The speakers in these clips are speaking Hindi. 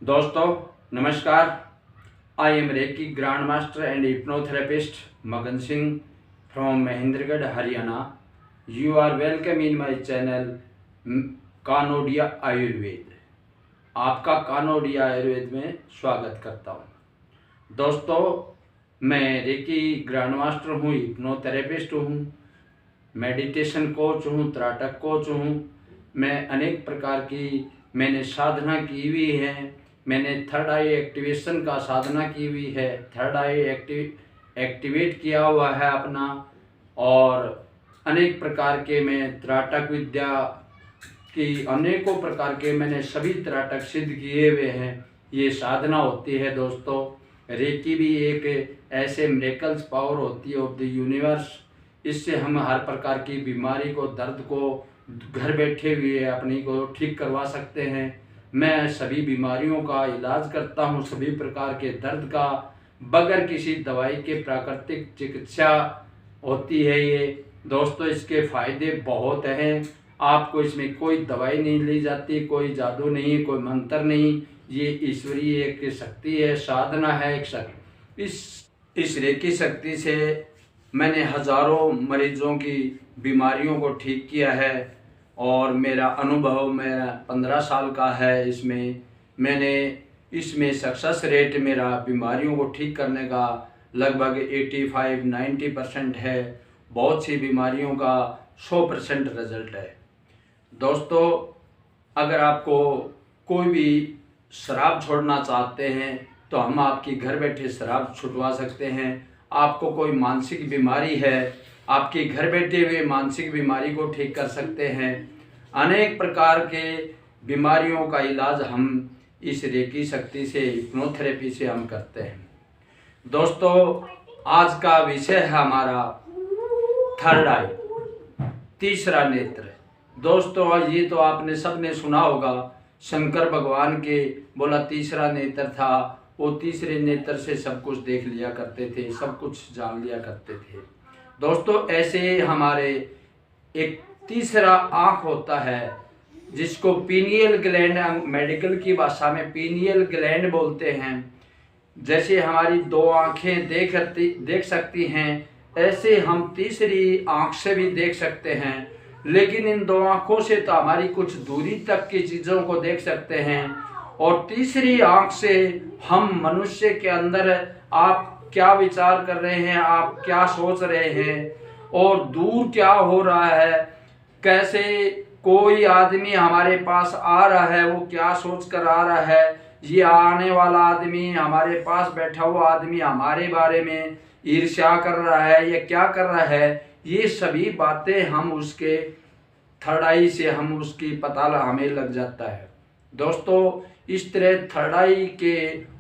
दोस्तों नमस्कार। I am reiki grand master and hypnotherapist Magan Singh from Mahendragarh Haryana. You are welcome in my channel Kanodia Ayurveda. आपका कानोडिया आयुर्वेद में स्वागत करता हूँ। दोस्तों मैं रेकी ग्रैंड मास्टर हूँ, हिप्नोथेरेपिस्ट हूँ, मेडिटेशन कोच हूँ, त्राटक कोच हूँ। मैं अनेक प्रकार की मैंने साधना की हुई है। मैंने थर्ड आई एक्टिवेशन का साधना की हुई है, थर्ड आई एक्टिवेट किया हुआ है अपना, और अनेक प्रकार के मैं त्राटक विद्या की अनेकों प्रकार के मैंने सभी त्राटक सिद्ध किए हुए हैं। ये साधना होती है दोस्तों। रेकी भी एक ऐसे मिरेकल्स पावर होती है ऑफ द यूनिवर्स। इससे हम हर प्रकार की बीमारी को, दर्द को घर बैठे हुए अपनी को ठीक करवा सकते हैं। मैं सभी बीमारियों का इलाज करता हूं, सभी प्रकार के दर्द का, बगैर किसी दवाई के प्राकृतिक चिकित्सा होती है ये। दोस्तों इसके फायदे बहुत हैं। आपको इसमें कोई दवाई नहीं ली जाती, कोई जादू नहीं, कोई मंत्र नहीं। ये ईश्वरीय एक शक्ति है, साधना है एक शक्ति। इस रेकी शक्ति से मैंने हजारों मरीजों की बीमारियों को ठीक किया है और मेरा अनुभव मेरा 15 साल का है। इसमें सक्सेस रेट मेरा बीमारियों को ठीक करने का लगभग 85-90% है। बहुत सी बीमारियों का 100% रिजल्ट है। दोस्तों अगर आपको कोई भी शराब छोड़ना चाहते हैं तो हम आपकी घर बैठे शराब छुटवा सकते हैं। आपको कोई मानसिक बीमारी है, आपके घर बैठे हुए मानसिक बीमारी को ठीक कर सकते हैं। अनेक प्रकार के बीमारियों का इलाज हम इस रेकी शक्ति से, हिप्नोथेरेपी से हम करते हैं। दोस्तों आज का विषय है हमारा थर्ड आई, तीसरा नेत्र। दोस्तों ये तो आपने सबने सुना होगा, शंकर भगवान के बोला तीसरा नेत्र था। वो तीसरे नेत्र से सब कुछ देख लिया करते थे, सब कुछ जान लिया करते थे। दोस्तों ऐसे हमारे एक तीसरा आँख होता है जिसको पीनियल ग्लैंड, मेडिकल की भाषा में पीनियल ग्लैंड बोलते हैं। जैसे हमारी दो आँखें देख सकती हैं, ऐसे हम तीसरी आँख से भी देख सकते हैं। लेकिन इन दो आँखों से तो हमारी कुछ दूरी तक की चीज़ों को देख सकते हैं, और तीसरी आँख से हम मनुष्य के अंदर आप क्या विचार कर रहे हैं, आप क्या सोच रहे हैं, और दूर क्या हो रहा है, कैसे कोई आदमी हमारे पास आ रहा है, वो क्या सोच कर आ रहा है, ये आने वाला आदमी, हमारे पास बैठा हुआ आदमी हमारे बारे में ईर्ष्या कर रहा है या क्या कर रहा है, ये सभी बातें हम उसके थर्ड आई से हम उसकी पता हमें लग जाता है। दोस्तों इस तरह थर्ड आई के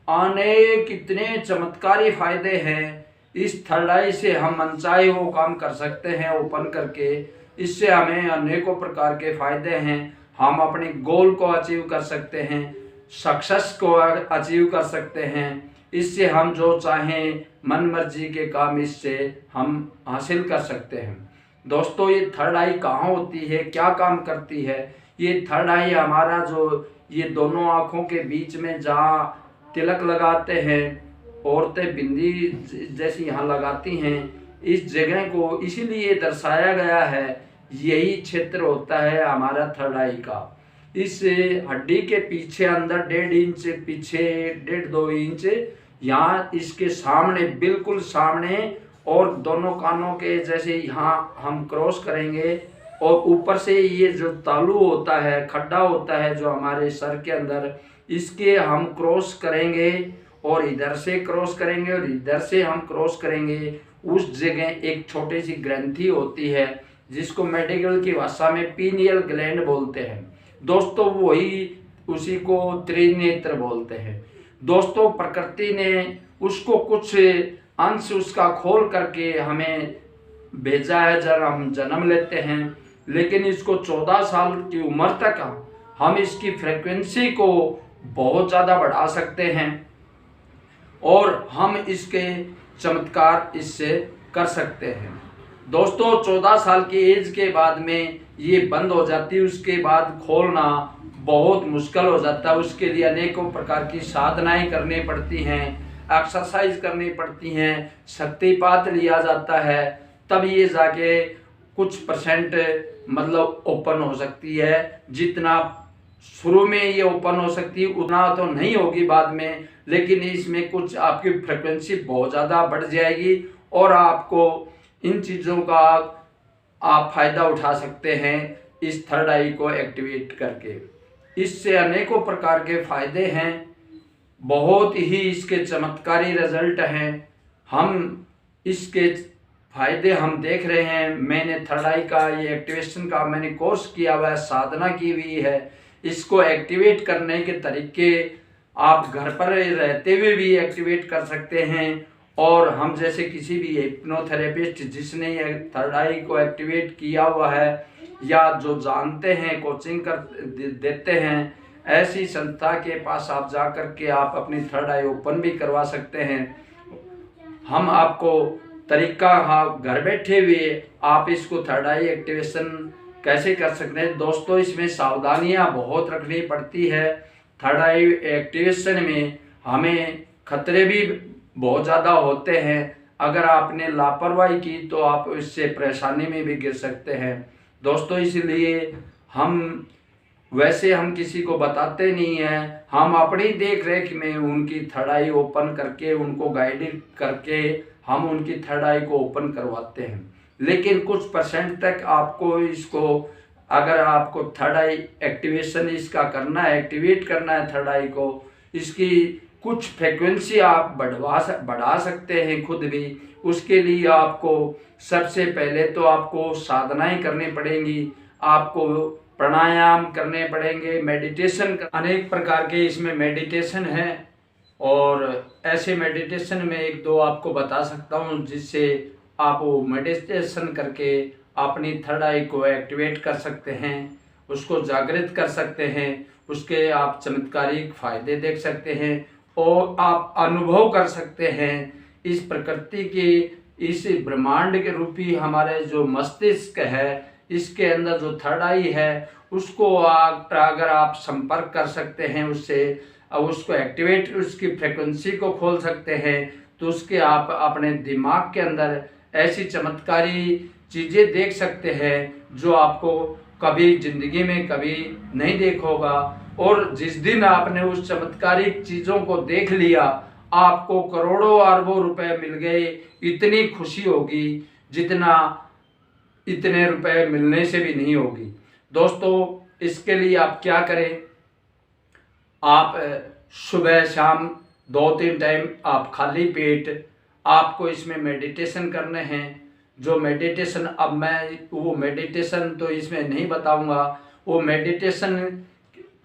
अनेक कितने चमत्कारी फायदे हैं। इस थर्ड आई से हम मनचाहे वो काम कर सकते हैं ओपन करके। इससे हमें अनेकों प्रकार के फायदे हैं। हम अपने गोल को अचीव कर सकते हैं, सक्सेस को अचीव कर सकते हैं। इससे हम जो चाहें मन मर्जी के काम इससे हम हासिल कर सकते हैं। दोस्तों ये थर्ड आई कहाँ होती है, क्या काम करती है? ये थर्ड आई हमारा जो ये दोनों आँखों के बीच में जहाँ तिलक लगाते हैं, औरतें बिंदी जैसी यहाँ लगाती हैं, इस जगह को इसीलिए दर्शाया गया है। यही क्षेत्र होता है हमारा थर्ड आई का। इस हड्डी के पीछे अंदर 1.5 इंच पीछे, 1.5-2 इंच यहाँ इसके सामने, बिल्कुल सामने, और दोनों कानों के जैसे यहाँ हम क्रॉस करेंगे, और ऊपर से ये जो तालू होता है, खड्डा होता है जो हमारे सर के अंदर, इसके हम क्रॉस करेंगे, और इधर से क्रॉस करेंगे और इधर से हम क्रॉस करेंगे। उस जगह एक छोटी सी ग्रंथि होती है जिसको मेडिकल की भाषा में पीनियल ग्लैंड बोलते हैं। दोस्तों वही उसी को त्रिनेत्र बोलते हैं। दोस्तों प्रकृति ने उसको कुछ अंश उसका खोल करके हमें भेजा है, जब हम जन्म लेते हैं। लेकिन इसको 14 साल की उम्र तक हम इसकी फ्रीक्वेंसी को बहुत ज़्यादा बढ़ा सकते हैं, और हम इसके चमत्कार इससे कर सकते हैं। दोस्तों 14 साल की एज के बाद में ये बंद हो जाती है, उसके बाद खोलना बहुत मुश्किल हो जाता है। उसके लिए अनेकों प्रकार की साधनाएं करनी पड़ती हैं, एक्सरसाइज करनी पड़ती हैं, शक्तिपात लिया जाता है, तब ये जाके कुछ परसेंट मतलब ओपन हो सकती है। जितना शुरू में ये ओपन हो सकती है उतना तो नहीं होगी बाद में, लेकिन इसमें कुछ आपकी फ्रिक्वेंसी बहुत ज़्यादा बढ़ जाएगी और आपको इन चीज़ों का आप फायदा उठा सकते हैं इस थर्ड आई को एक्टिवेट करके। इससे अनेकों प्रकार के फायदे हैं, बहुत ही इसके चमत्कारी रिजल्ट हैं। हम इसके फायदे हम देख रहे हैं। मैंने थर्ड आई का ये एक्टिवेशन का मैंने कोर्स किया हुआ है, साधना की हुई है। इसको एक्टिवेट करने के तरीके आप घर पर रहते हुए भी एक्टिवेट कर सकते हैं, और हम जैसे किसी भी हिप्नोथेरेपिस्ट जिसने ये थर्ड आई को एक्टिवेट किया हुआ है या जो जानते हैं, कोचिंग कर देते हैं, ऐसी संस्था के पास आप जा कर के आप अपनी थर्ड आई ओपन भी करवा सकते हैं। हम आपको तरीका घर बैठे हुए आप इसको थर्ड आई एक्टिवेशन कैसे कर सकते हैं। दोस्तों इसमें सावधानियां बहुत रखनी पड़ती है। थर्ड आई एक्टिवेशन में हमें खतरे भी बहुत ज़्यादा होते हैं। अगर आपने लापरवाही की तो आप इससे परेशानी में भी गिर सकते हैं। दोस्तों इसलिए हम किसी को बताते नहीं हैं, हम अपनी देख रेख में उनकी थर्ड आई ओपन करके उनको गाइड करके हम उनकी थर्ड आई को ओपन करवाते हैं। लेकिन कुछ परसेंट तक आपको इसको, अगर आपको थर्ड आई एक्टिवेशन इसका करना है, एक्टिवेट करना है थर्ड आई को, इसकी कुछ फ्रिक्वेंसी आप बढ़ा सकते हैं खुद भी। उसके लिए आपको सबसे पहले तो आपको साधनाएं करनी पड़ेंगी, आपको प्राणायाम करने पड़ेंगे, मेडिटेशन, अनेक प्रकार के इसमें मेडिटेशन हैं। और ऐसे मेडिटेशन में एक दो आपको बता सकता हूँ जिससे आप वो मेडिटेशन करके अपनी थर्ड आई को एक्टिवेट कर सकते हैं, उसको जागृत कर सकते हैं, उसके आप चमत्कारिक फायदे देख सकते हैं और आप अनुभव कर सकते हैं इस प्रकृति के, इस ब्रह्मांड के रूपी हमारे जो मस्तिष्क है, इसके अंदर जो थर्ड आई है उसको अगर आप संपर्क कर सकते हैं उससे, उसको एक्टिवेट, उसकी फ्रिक्वेंसी को खोल सकते हैं, तो उसके आप अपने दिमाग के अंदर ऐसी चमत्कारी चीज़ें देख सकते हैं जो आपको कभी ज़िंदगी में कभी नहीं देखा होगा। और जिस दिन आपने उस चमत्कारिक चीज़ों को देख लिया, आपको करोड़ों अरबों रुपए मिल गए, इतनी खुशी होगी जितना इतने रुपए मिलने से भी नहीं होगी। दोस्तों इसके लिए आप क्या करें, आप सुबह शाम 2-3 टाइम आप खाली पेट आपको इसमें मेडिटेशन करने हैं। जो मेडिटेशन, अब मैं वो मेडिटेशन तो इसमें नहीं बताऊंगा, वो मेडिटेशन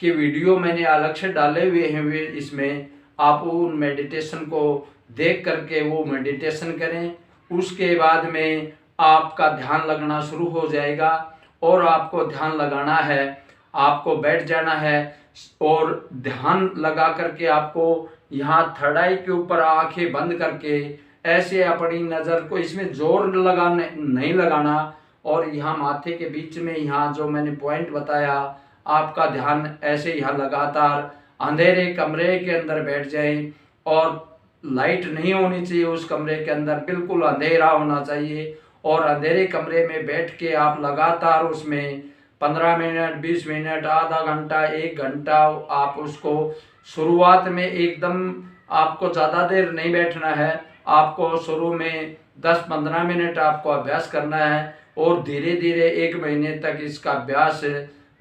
के वीडियो मैंने अलग से डाले हुए हैं, इसमें आप उन मेडिटेशन को देख करके वो मेडिटेशन करें। उसके बाद में आपका ध्यान लगना शुरू हो जाएगा और आपको ध्यान लगाना है, आपको बैठ जाना है और ध्यान लगा करके आपको यहाँ थर्ड आई के ऊपर आंखें बंद करके ऐसे अपनी नज़र को, इसमें जोर लगाने नहीं लगाना, और यहाँ माथे के बीच में यहाँ जो मैंने पॉइंट बताया, आपका ध्यान ऐसे यहाँ लगातार अंधेरे कमरे के अंदर बैठ जाए और लाइट नहीं होनी चाहिए उस कमरे के अंदर, बिल्कुल अंधेरा होना चाहिए। और अंधेरे कमरे में बैठ के आप लगातार उसमें 15 मिनट, 20 मिनट, आधा घंटा, 1 घंटा आप उसको, शुरुआत में एकदम आपको ज़्यादा देर नहीं बैठना है, आपको शुरू में 10-15 मिनट आपको अभ्यास करना है और धीरे धीरे 1 महीने तक इसका अभ्यास,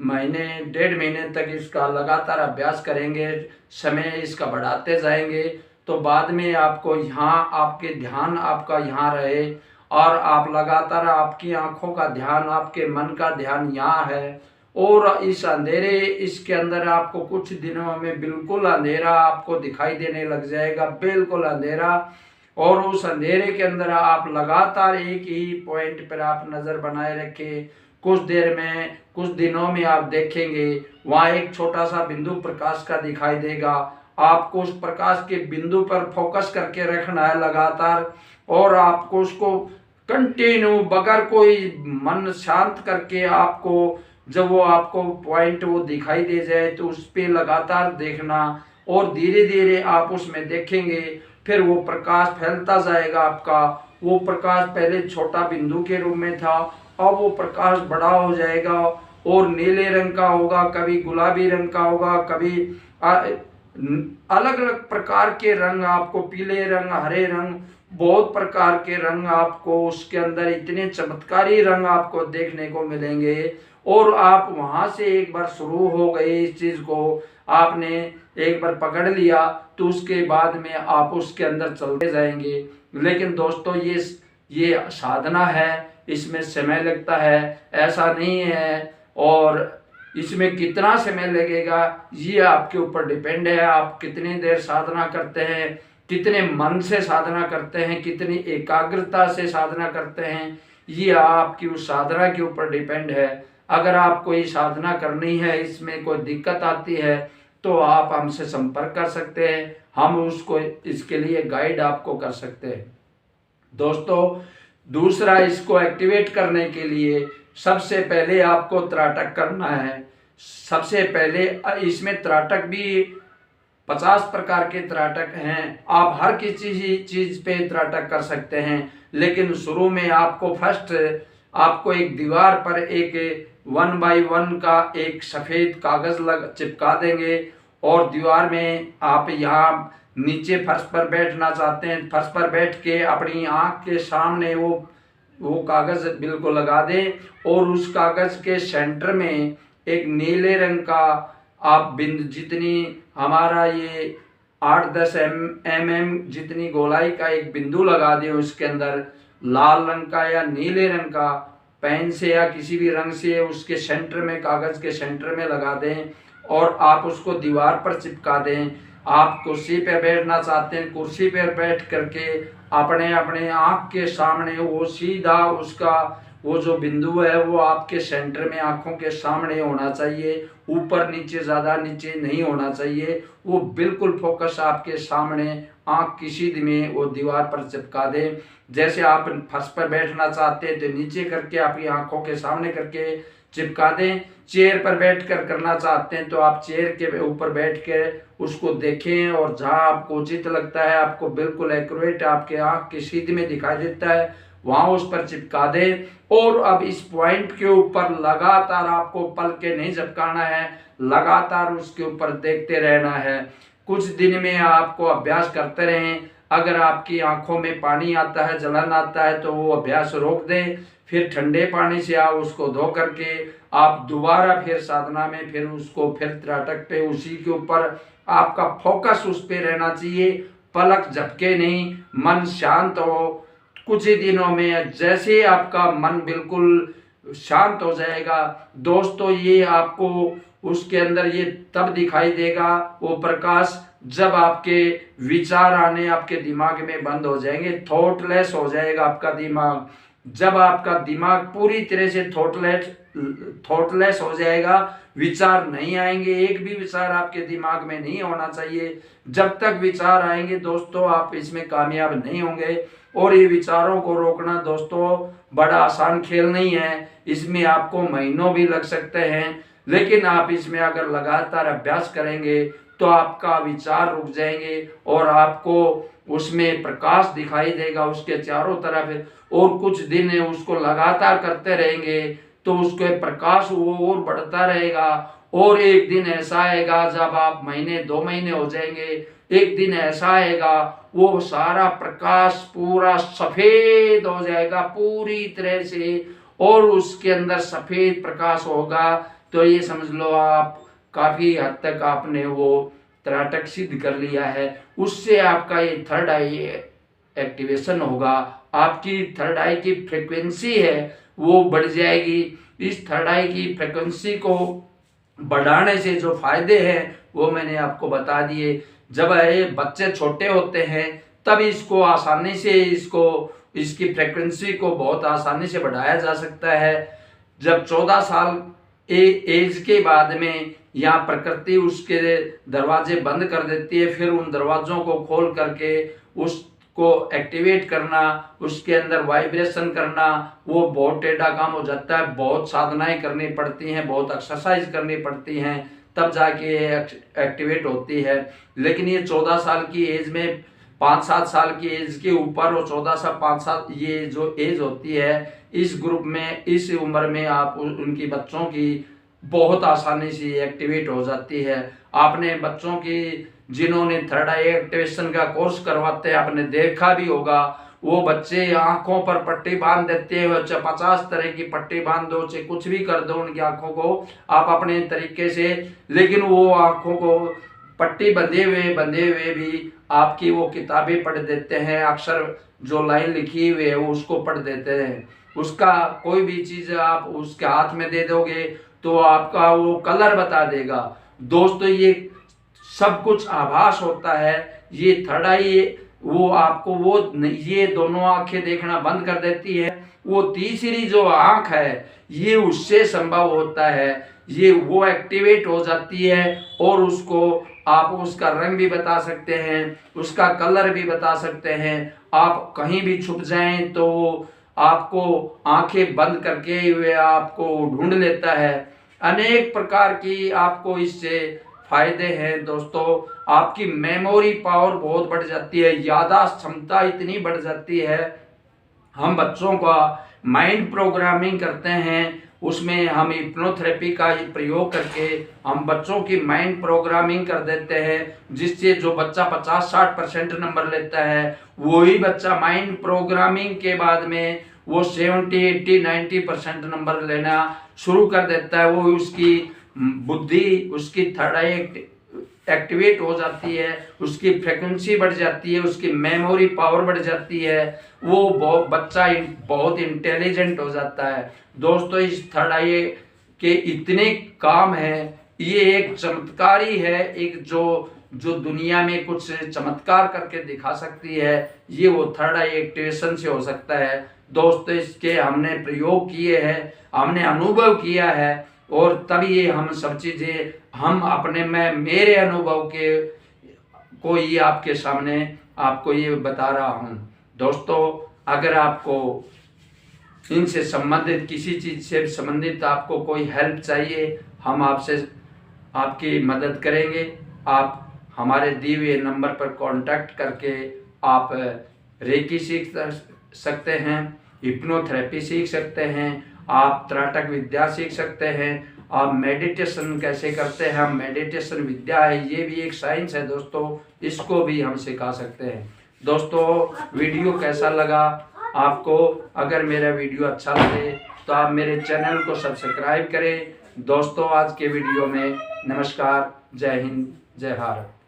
महीने 1.5 महीने तक इसका लगातार अभ्यास करेंगे, समय इसका बढ़ाते जाएंगे, तो बाद में आपको यहाँ आपके ध्यान आपका यहाँ रहे और आप लगातार आपकी आंखों का ध्यान, आपके मन का ध्यान यहाँ है। और इस अंधेरे, इसके अंदर आपको कुछ दिनों में बिल्कुल अंधेरा आपको दिखाई देने लग जाएगा, बिल्कुल अंधेरा। और उस अंधेरे के अंदर आप लगातार एक ही पॉइंट पर आप नज़र बनाए रखें। कुछ देर में, कुछ दिनों में आप देखेंगे वहाँ एक छोटा सा बिंदु प्रकाश का दिखाई देगा, आपको उस प्रकाश के बिंदु पर फोकस करके रखना है लगातार, और आपको उसको कंटिन्यू बगैर कोई मन शांत करके आपको जब वो आपको पॉइंट वो दिखाई दे जाए तो उस पर लगातार देखना और धीरे धीरे आप उसमें देखेंगे, फिर वो प्रकाश फैलता जाएगा आपका। वो प्रकाश पहले छोटा बिंदु के रूप में था, अब वो प्रकाश बड़ा हो जाएगा और नीले रंग का होगा, कभी गुलाबी रंग का होगा, कभी अलग अलग प्रकार के रंग आपको, पीले रंग, हरे रंग, बहुत प्रकार के रंग आपको उसके अंदर, इतने चमत्कारी रंग आपको देखने को मिलेंगे। और आप वहां से एक बार शुरू हो गए इस चीज को आपने एक बार पकड़ लिया तो उसके बाद में आप उसके अंदर चलते जाएंगे। लेकिन दोस्तों ये साधना है, इसमें समय लगता है, ऐसा नहीं है। और इसमें कितना समय लगेगा ये आपके ऊपर डिपेंड है, आप कितनी देर साधना करते हैं, कितने मन से साधना करते हैं, कितनी एकाग्रता से साधना करते हैं, ये आपकी उस साधना के ऊपर डिपेंड है। अगर आप कोई साधना करनी है, इसमें कोई दिक्कत आती है तो आप हमसे संपर्क कर सकते हैं, हम उसको इसके लिए गाइड आपको कर सकते हैं। दोस्तों दूसरा, इसको एक्टिवेट करने के लिए सबसे पहले आपको त्राटक करना है। सबसे पहले इसमें त्राटक भी 50 प्रकार के त्राटक हैं, आप हर किसी चीज पे त्राटक कर सकते हैं। लेकिन शुरू में आपको फर्स्ट आपको एक दीवार पर एक 1 बाई 1 का एक सफेद कागज चिपका देंगे और दीवार में आप यहाँ नीचे फर्श पर बैठना चाहते हैं, फर्श पर बैठ के अपनी आंख के सामने वो कागज बिल्कुल लगा दें और उस कागज के सेंटर में एक नीले रंग का आप बिंदु, जितनी हमारा ये 8-10 mm जितनी गोलाई का एक बिंदु लगा दें, उसके अंदर लाल रंग का या नीले रंग का पेन से या किसी भी रंग से उसके सेंटर में, कागज के सेंटर में लगा दें और आप उसको दीवार पर चिपका दें। आप कुर्सी पर बैठना चाहते हैं, कुर्सी पर बैठ करके अपने अपने आँख के सामने वो सीधा उसका वो जो बिंदु है वो आपके सेंटर में आंखों के सामने होना चाहिए, ऊपर नीचे, ज़्यादा नीचे नहीं होना चाहिए, वो बिल्कुल फोकस आपके सामने आंख की सीध में वो दीवार पर चिपका दें। जैसे आप फर्श पर बैठना चाहते हैं तो नीचे करके आपकी आंखों के सामने करके चिपका दें। चेयर पर बैठ कर करना चाहते हैं तो आप चेयर के ऊपर बैठ के उसको देखें और जहाँ आपको उचित लगता है, आपको बिल्कुल एक्यूरेट आपके आंख की सीध में दिखाई देता है, वहां उस पर चिपका दे। और अब इस पॉइंट के ऊपर लगातार आपको पल के नहीं झपकाना है, लगातार उसके ऊपर देखते रहना है। कुछ दिन में आपको अभ्यास करते रहें। अगर आपकी आंखों में पानी आता है, जलन आता है तो वो अभ्यास रोक दें, फिर ठंडे पानी से आप उसको धो करके आप दोबारा फिर साधना में फिर उसको फिर त्राटक पे उसी के ऊपर आपका फोकस उस पे रहना चाहिए, पलक झपके नहीं, मन शांत हो। कुछ ही दिनों में जैसे आपका मन बिल्कुल शांत हो जाएगा दोस्तों, ये आपको उसके अंदर ये तब दिखाई देगा वो प्रकाश जब आपके विचार आने आपके दिमाग में बंद हो जाएंगे, थॉटलेस हो जाएगा आपका दिमाग। जब आपका दिमाग पूरी तरह से थॉटलेस हो जाएगा, विचार नहीं आएंगे, एक भी विचार आपके दिमाग में नहीं होना चाहिए। जब तक विचार आएंगे दोस्तों आप इसमें कामयाब नहीं होंगे। और ये विचारों को रोकना दोस्तों बड़ा आसान खेल नहीं है, इसमें आपको महीनों भी लग सकते हैं, लेकिन आप इसमें अगर लगातार अभ्यास करेंगे तो आपका विचार रुक जाएंगे और आपको उसमें प्रकाश दिखाई देगा उसके चारों तरफ। और कुछ दिन उसको लगातार करते रहेंगे तो उसके प्रकाश वो और बढ़ता रहेगा। और एक दिन ऐसा आएगा जब आप महीने 2 महीने हो जाएंगे, एक दिन ऐसा आएगा वो सारा प्रकाश पूरा सफेद हो जाएगा पूरी तरह से, और उसके अंदर सफेद प्रकाश होगा। तो ये समझ लो आप काफी हद तक आपने वो त्राटक सिद्ध कर लिया है। उससे आपका ये थर्ड आई एक्टिवेशन होगा, आपकी थर्ड आई की फ्रिक्वेंसी है वो बढ़ जाएगी। इस थर्ड आई की फ्रिक्वेंसी को बढ़ाने से जो फायदे हैं वो मैंने आपको बता दिए। जब ये बच्चे छोटे होते हैं तब इसको आसानी से इसकी फ्रिक्वेंसी को बहुत आसानी से बढ़ाया जा सकता है। जब 14 साल एज के बाद में यहाँ प्रकृति उसके दरवाजे बंद कर देती है, फिर उन दरवाजों को खोल करके को एक्टिवेट करना, उसके अंदर वाइब्रेशन करना, वो बहुत टेढ़ा काम हो जाता है। बहुत साधनाएं करनी पड़ती हैं, बहुत एक्सरसाइज करनी पड़ती हैं, तब जाके एक्टिवेट होती है। लेकिन ये 14 साल की एज में, 5-7 साल की एज के ऊपर और 14 साल 5 साल ये जो एज होती है, इस ग्रुप में, इस उम्र में आप उनकी बच्चों की बहुत आसानी से एक्टिवेट हो जाती है। आपने बच्चों की जिन्होंने थर्ड आई एक्टिवेशन का कोर्स करवाते हैं, आपने देखा भी होगा, वो बच्चे आंखों पर पट्टी बांध देते हैं। बच्चा 50 तरह की पट्टी बांध दो, चाहे कुछ भी कर दो उनकी आंखों को आप अपने तरीके से, लेकिन वो आंखों को पट्टी बंधे हुए भी आपकी वो किताबें पढ़ देते हैं, अक्षर जो लाइन लिखी हुई है उसको पढ़ देते हैं। उसका कोई भी चीज आप उसके हाथ में दे दोगे तो आपका वो कलर बता देगा। दोस्तों ये सब कुछ आभास होता है। ये थर्ड आई वो आपको वो ये दोनों आंखें देखना बंद कर देती है। वो तीसरी जो आंख है ये उससे संभव होता है, ये वो एक्टिवेट हो जाती है और उसको आप उसका रंग भी बता सकते हैं, उसका कलर भी बता सकते हैं। आप कहीं भी छुप जाएं तो आपको आंखें बंद करके वे आपको ढूंढ लेता है। अनेक प्रकार की आपको इससे फायदे हैं दोस्तों। आपकी मेमोरी पावर बहुत बढ़ जाती है, याददाश्त क्षमता इतनी बढ़ जाती है। हम बच्चों का माइंड प्रोग्रामिंग करते हैं, उसमें हम हिप्नोथेरेपी का प्रयोग करके हम बच्चों की माइंड प्रोग्रामिंग कर देते हैं, जिससे जो बच्चा 50-60% नंबर लेता है वही बच्चा माइंड प्रोग्रामिंग के बाद में वो 70-80-90% नंबर लेना शुरू कर देता है। वो उसकी बुद्धि, उसकी थर्ड आई एक्टिवेट हो जाती है, उसकी फ्रिक्वेंसी बढ़ जाती है, उसकी मेमोरी पावर बढ़ जाती है, वो बच्चा बहुत इंटेलिजेंट हो जाता है। दोस्तों इस थर्ड आई के इतने काम हैं, ये एक चमत्कार ही है, एक जो दुनिया में कुछ चमत्कार करके दिखा सकती है, ये वो थर्ड आई एक्टिवेशन से हो सकता है। दोस्तों इसके हमने प्रयोग किए हैं, हमने अनुभव किया है और तभी ये हम सब चीजें हम अपने में मेरे अनुभव के को ये आपके सामने आपको ये बता रहा हूँ। दोस्तों अगर आपको इनसे संबंधित किसी चीज से संबंधित आपको कोई हेल्प चाहिए, हम आपसे आपकी मदद करेंगे। आप हमारे दिए हुए नंबर पर कांटेक्ट करके आप रेकी सीख सकते हैं, हिप्नोथेरेपी सीख सकते हैं, आप त्राटक विद्या सीख सकते हैं, आप मेडिटेशन कैसे करते हैं, हम मेडिटेशन विद्या है, ये भी एक साइंस है दोस्तों, इसको भी हम सिखा सकते हैं। दोस्तों वीडियो कैसा लगा आपको? अगर मेरा वीडियो अच्छा लगे तो आप मेरे चैनल को सब्सक्राइब करें। दोस्तों आज के वीडियो में नमस्कार, जय हिंद, जय भारत।